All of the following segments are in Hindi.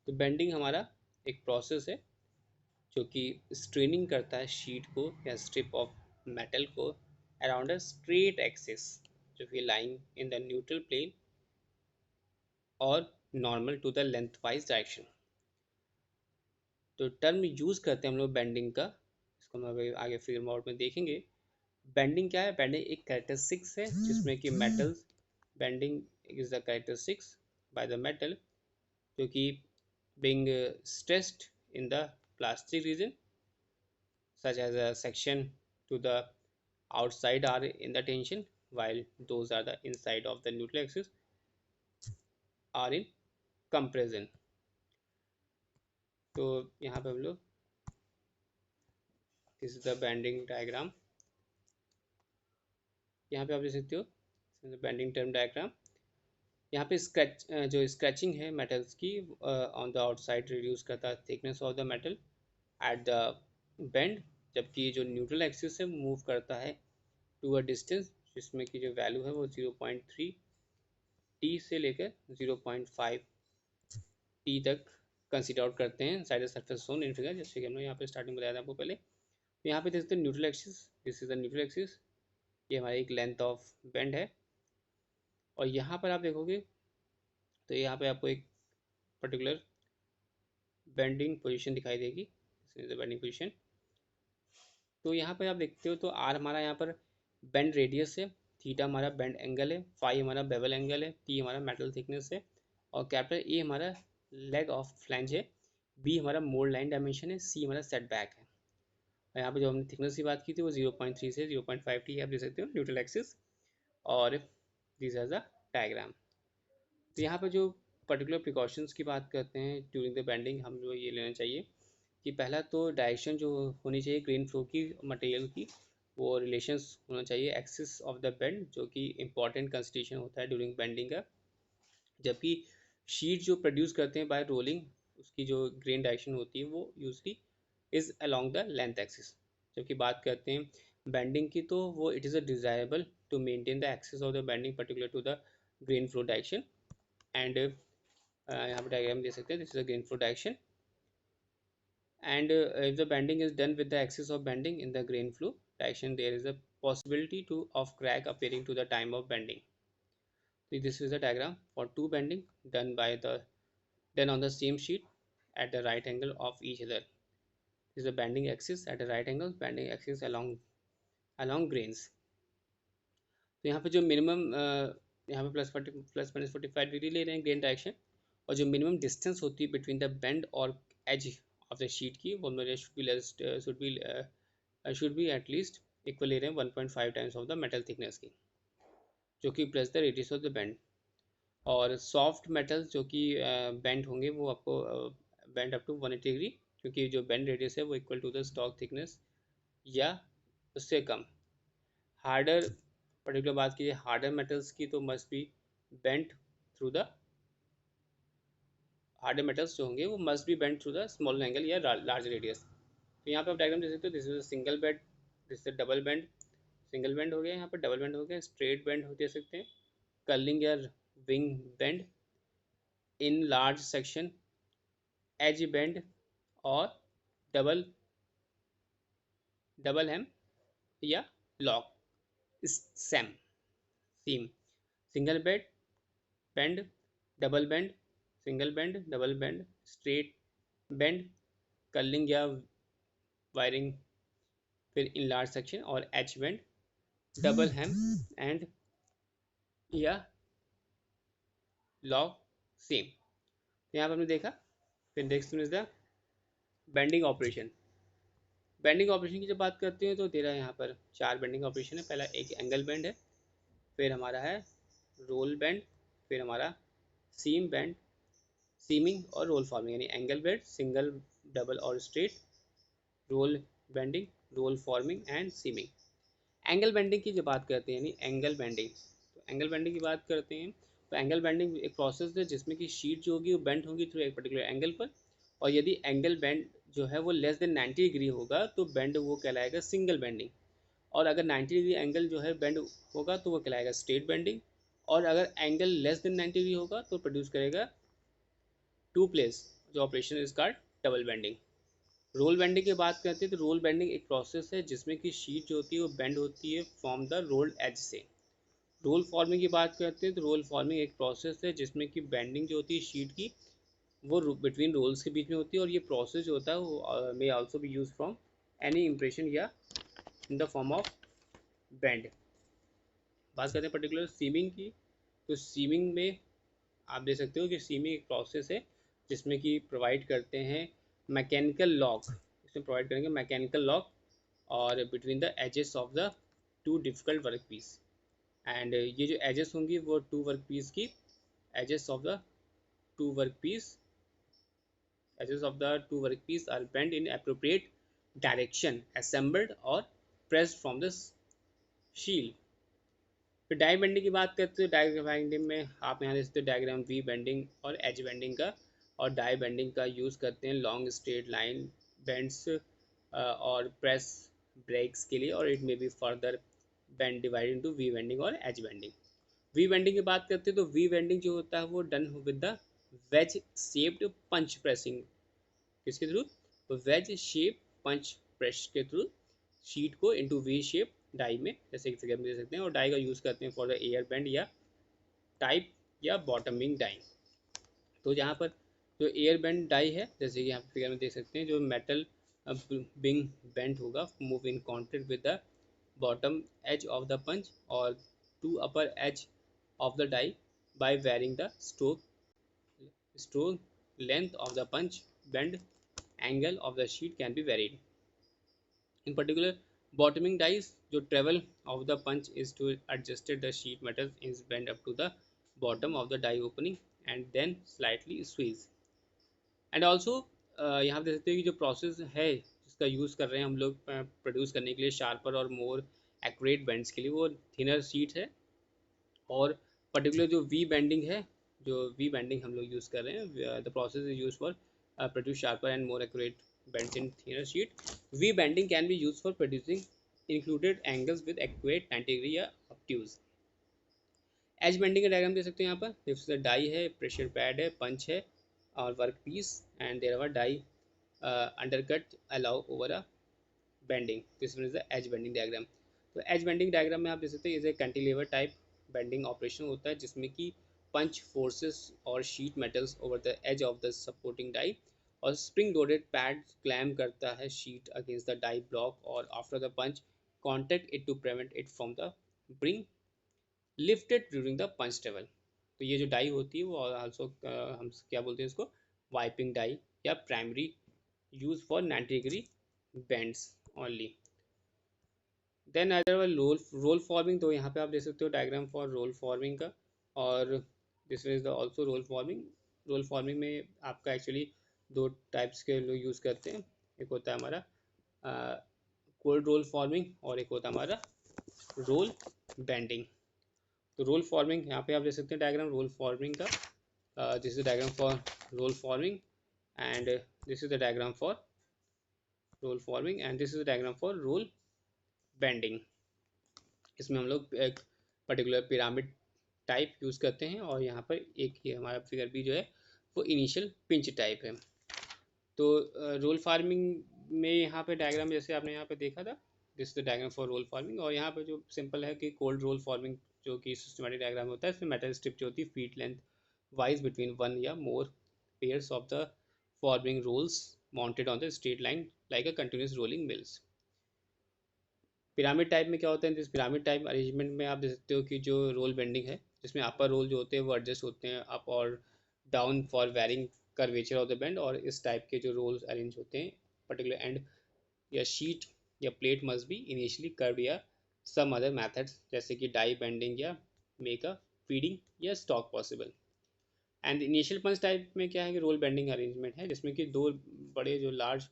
तो बेंडिंग हमारा एक प्रोसेस है जो कि स्ट्रेनिंग करता है शीट को या स्ट्रिप ऑफ मेटल को अराउंड अ स्ट्रेट एक्सिस जो कि lying in the neutral plane और normal to the lengthwise direction. तो टर्म यूज करते हैं हम लोग बेंडिंग का, इसको हम अभी आगे फिगर मोड में देखेंगे। बेंडिंग क्या है? बेंडिंग एक कैरेक्टरिस्टिक्स है जिसमें कि metals, bending is the characteristics by the metal जो कि being stressed in the plastic region such as a section to the outside are in the tension while those are the inside of the neutral axis are in compression। तो यहाँ पे हम लोग this is the bending diagram, यहाँ पे आप देख सकते हो बेंडिंग टर्म डायग्राम। यहाँ पे स्क्रैच जो स्क्रैचिंग है मेटल्स की ऑन द आउटसाइड रिड्यूस करता है thickness of the metal at the bend, जबकि जो न्यूट्रल एक्सिस से मूव करता है टू अ डिस्टेंस जिसमें कि जो वैल्यू है वो 0.3 टी से लेकर 0.5 टी तक कंसिडर आउट करते हैं side surface zone in figure, जैसे कि हमने यहाँ पे स्टार्टिंग बताया था आपको पहले। तो यहाँ पे देखते हैं neutral axis, this is the neutral axis, ये हमारी एक लेंथ ऑफ बेंड है। और यहाँ पर आप देखोगे तो यहाँ पे आपको एक पर्टिकुलर बेंडिंग पोजीशन दिखाई देगी, this is the bending position. तो यहाँ पर आप देखते हो तो आर हमारा यहाँ पर बेंड रेडियस है, थीटा हमारा बेंड एंगल है, फाई हमारा बेवल एंगल है, टी हमारा मेटल थिकनेस है, और कैपिटल ए हमारा लेग ऑफ फ्लैंज है, बी हमारा मोल्ड लाइन डायमेंशन है, सी हमारा सेटबैक है। और यहाँ पे जो हमने थिकनेस की बात की थी वो 0.3 से 0.5 टी आप देख सकते हो न्यूट्रल एक्सिस। और दिस इज द डायग्राम। तो यहाँ पर जो पर्टिकुलर प्रिकॉशंस की बात करते हैं ड्यूरिंग द बेंडिंग, हम जो ये लेना चाहिए कि पहला तो डायरेक्शन जो होनी चाहिए ग्रेन फ्लो की मटेरियल की, वो रिलेशंस होना चाहिए एक्सिस ऑफ द बेंड, जो कि इंपॉर्टेंट कंसिडरेशन होता है ड्यूरिंग बेंडिंग का। जबकि शीट जो प्रोड्यूस करते हैं बाय रोलिंग, उसकी जो ग्रेन डायरेक्शन होती है वो usually is along the length axis. जबकि बात करते हैं बेंडिंग की तो वो it is a desirable to maintain the axis of the bending particular to the grain flow direction. And यहाँ पे डायग्राम दे सकते हैं, this is a grain flow direction. And if the bending is done with the axis of bending in the grain flow direction, there is a possibility to of crack appearing to the time of bending. So this is a diagram for two bending done on the same sheet at the right angle of each other. This is a bending axis at a right angle, bending axis along grains. तो यहाँ पे जो मिनिमम यहाँ पे +40 ± 45 डिग्री ले रहे हैं ग्रेन डायरेक्शन, और जो मिनिमम डिस्टेंस होती है बिटवीन द बेंड और एज ऑफ द शीट की वो मेरे शुड बी एटलीस्ट इक्वल ले रहे हैं 1.5 times of the metal thickness की, जो कि plus the radius of the bend. और सॉफ्ट मेटल्स जो कि बेंड होंगे वो आपको बेंड अप टू 180 डिग्री, क्योंकि जो बेंड रेडियस है वो equal to the stock thickness या उससे कम। हार्डर पर्टिकुलर बात कीजिए हार्डर मेटल्स की तो must be bent through the harder metals जो होंगे वो must be bent through the small angle या लार्ज रेडियस। तो यहाँ पे आप डायग्राम देख सकते हो, this is single bend, this is double bend, single bend हो गया, यहाँ पर डबल बेंड हो गया, स्ट्रेट बेंड हो दे सकते हैं, कर्लिंग या wing bend, in large section, edge bend, और डबल डबल हेम या lock seam seam. Single bed bend, double bend, single bend, double bend, straight bend, curling या वायरिंग, फिर इन लार्ज सेक्शन, और edge bend, double hem and या लॉग सेम। यहाँ पर हमने देखा। फिर next is the bending operation. Bending operation की जब बात करते हैं तो तेरा यहाँ पर 4 बेंडिंग ऑपरेशन है। पहला एक एंगल बेंड है, फिर हमारा है रोल बेंड, फिर हमारा सीम बेंड, सीमिंग और रोल फॉर्मिंग, यानी एंगल बेंड, सिंगल, डबल और straight, roll bending, roll forming and seaming. Angle bending की जब बात करते हैं यानी एंगल बेंडिंग, तो एंगल बेंडिंग की बात करते हैं तो एंगल बेंडिंग एक प्रोसेस है जिसमें कि शीट जो होगी वो बेंड होगी थ्रू एक पर्टिकुलर एंगल पर, और यदि एंगल बेंड जो है वो लेस देन 90 डिग्री होगा तो बेंड वो कहलाएगा सिंगल बेंडिंग, और अगर 90 डिग्री एंगल जो है बेंड होगा तो वो कहलाएगा स्ट्रेट बेंडिंग, और अगर एंगल लेस देन 90 डिग्री होगा तो प्रोड्यूस करेगा टू प्लेस जो operation is called double bending. Roll bending की बात करते हैं तो रोल बेंडिंग एक प्रोसेस है जिसमें कि शीट जो होती है वो बेंड होती है फ्रॉम द रोल्ड एज से। रोल फॉर्मिंग की बात करते हैं तो रोल फॉर्मिंग एक प्रोसेस है जिसमें कि बेंडिंग जो होती है शीट की वो बिटवीन रोल्स के बीच में होती है, और ये प्रोसेस जो होता है वो may also be used from any impression या in the form of bend. बात करते हैं पर्टिकुलर सीमिंग की, तो सीमिंग में आप देख सकते हो कि सीमिंग एक प्रोसेस है जिसमें कि प्रोवाइड करते हैं मैकेनिकल लॉक, इसमें प्रोवाइड करेंगे मैकेनिकल लॉक और between the edges of the two difficult work piece. And ये जो एजेस होंगी वो टू वर्क पीस की edges of the two work piece edges of the two workpiece are bent in appropriate direction, assembled or pressed from the shield। फिर डाई बेंडिंग की बात करते हैं, डाई बेंडिंग में आप यहाँ देख सकते हो डायग्राम वी बेंडिंग और एज बेंडिंग का। और डाई बेंडिंग का यूज़ करते हैं लॉन्ग स्ट्रेट लाइन बेंड्स और प्रेस ब्रेक्स के लिए, और it may be further bend divide into V bending और एज बेंडिंग। वी बेंडिंग की बात करते हैं तो वी बेंडिंग जो होता है वो done with the wedge shaped punch pressing. किसके through? Wedge shape punch press के थ्रू शीट को इनटू वी शेप डाई में, जैसे कि फिगर में देख सकते हैं, और डाई का यूज़ करते हैं फॉर द एयर बेंड या टाइप या बॉटमिंग डाई। तो जहाँ पर जो एयर बेंड डाई है, जैसे कि यहाँ फिगर में देख सकते हैं, जो मेटल बिंग बेंड होगा move in contact with the bottom edge of the punch और to upper edge of the die by varying the stroke length of the punch bend angle of the sheet can be varied. In particular, bottoming dies, the travel of the punch is to adjusted the sheet metal is bent up to the bottom of the die opening and then slightly squeeze. And also यहाँ पे देख सकते हैं कि जो प्रोसेस है जिसका यूज़ कर रहे हैं हम लोग प्रोड्यूस करने के लिए शार्पर और मोर एक्यूरेट बेंड्स के लिए, वो थिनर शीट है। और पर्टिकुलर जो वी बेंडिंग है, जो वी बेंडिंग हम लोग यूज़ कर रहे हैं, the process is use for produce sharper and more accurate bends in thinner sheet. V bending can be use for producing included angles with accurate 90 degree या ऑब्ट्यूज। एज बेंडिंग का डायग्राम देख सकते हैं यहाँ पर, जैसे डाई है, प्रेशर पैड है, पंच है और work piece and there are die undercut allow over a bending, this one is the edge bending diagram. तो एज बेंडिंग डायग्राम में आप देख सकते हैं is a cantilever type bending operation होता है जिसमें कि पंच फोर्सेस और sheet metals over the edge of the supporting die, और स्प्रिंग लोडेड पैड क्लैम करता है sheet against the die block और after the punch contact it to prevent it from the bring lifted during the punch travel. तो ये जो डाई होती है वो आल्सो हम क्या बोलते हैं इसको, वाइपिंग डाई या primary use for 90 degree bends only. Then other roll forming, तो यहाँ पे आप देख सकते हो डायग्राम फॉर रोल फॉर्मिंग का, और this is the also roll forming. Roll forming में आपका एक्चुअली दो टाइप्स के लोग यूज़ करते हैं, एक होता है हमारा कोल्ड रोल फॉर्मिंग और एक होता है हमारा रोल बेंडिंग। तो रोल फॉर्मिंग यहाँ पे आप देख सकते हैं डायग्राम रोल फॉर्मिंग का, this is diagram for roll forming and this is the diagram for roll forming and this is the diagram for roll bending. इसमें हम लोग एक पर्टिकुलर पिरामिड टाइप यूज़ करते हैं, और यहाँ पर एक ये हमारा फिगर भी जो है वो इनिशियल पिंच टाइप है। तो रोल फार्मिंग में यहाँ पे डायग्राम जैसे आपने यहाँ पे देखा था, this the diagram for roll forming. और यहाँ पे जो सिंपल है कि कोल्ड रोल फार्मिंग जो कि सिस्टमेटिक डायग्राम होता है, इसमें मेटल स्ट्रिप जो होती है feet lengthwise between one या more pairs of the forming rolls mounted on the straight line like a continuous rolling mills. Pyramid type में क्या होता है, जिस पिरामिड टाइप अरेंजमेंट में आप देख सकते हो कि जो रोल बेंडिंग है जिसमें अपर रोल जो होते हैं वो एडजस्ट होते हैं अप और down for varying curvature of the bend, और इस टाइप के जो रोल्स अरेंज होते हैं पर्टिकुलर एंड या शीट या plate must be initially curve या सम अदर मेथड्स जैसे कि डाई बेंडिंग या मेक अ फीडिंग या stock possible. And initial punch type में क्या है कि रोल बेंडिंग अरेंजमेंट है जिसमें कि दो बड़े जो लार्ज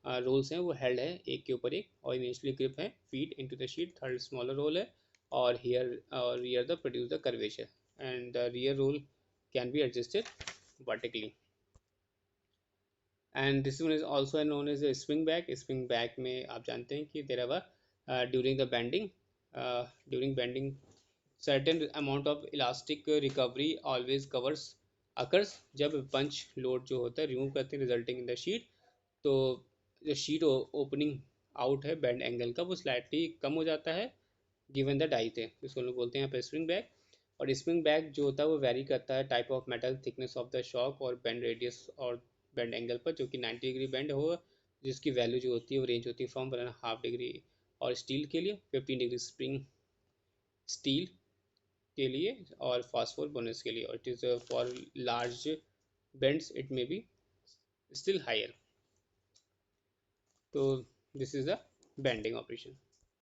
रोल्स हैं वो हेल्ड है एक के ऊपर एक, और इनिशियली ग्रिप है feed into the sheet, third smaller roll है और हियर और rear the produce the curvature and the rear roll can be adjusted vertically. And this one is also known as swing back. Swing back में आप जानते हैं कि there are during the bending certain amount of elastic recovery always covers occurs जब पंच लोड जो होता है रिमूव करते हैं रिजल्टिंग इन द शीट, तो जो शीट ओपनिंग आउट है बेंड एंगल का वो स्लाइटली कम हो जाता है गिवन द डाई थे, जिसको हम लोग बोलते हैं यहाँ पे स्प्रिंग बैक। और स्प्रिंग बैक जो होता है वो वेरी करता है type of metal, thickness of the shock और बेंड रेडियस और बेंड एंगल पर, जो कि 90 डिग्री बेंड हो, जिसकी वैल्यू जो होती है वो रेंज होती है फ्रॉम 1.5 डिग्री और स्टील के लिए 15 डिग्री स्प्रिंग स्टील के लिए और फॉस्फोर बोनस के लिए, और it is for large bends it may be still higher. तो this is the bending operation.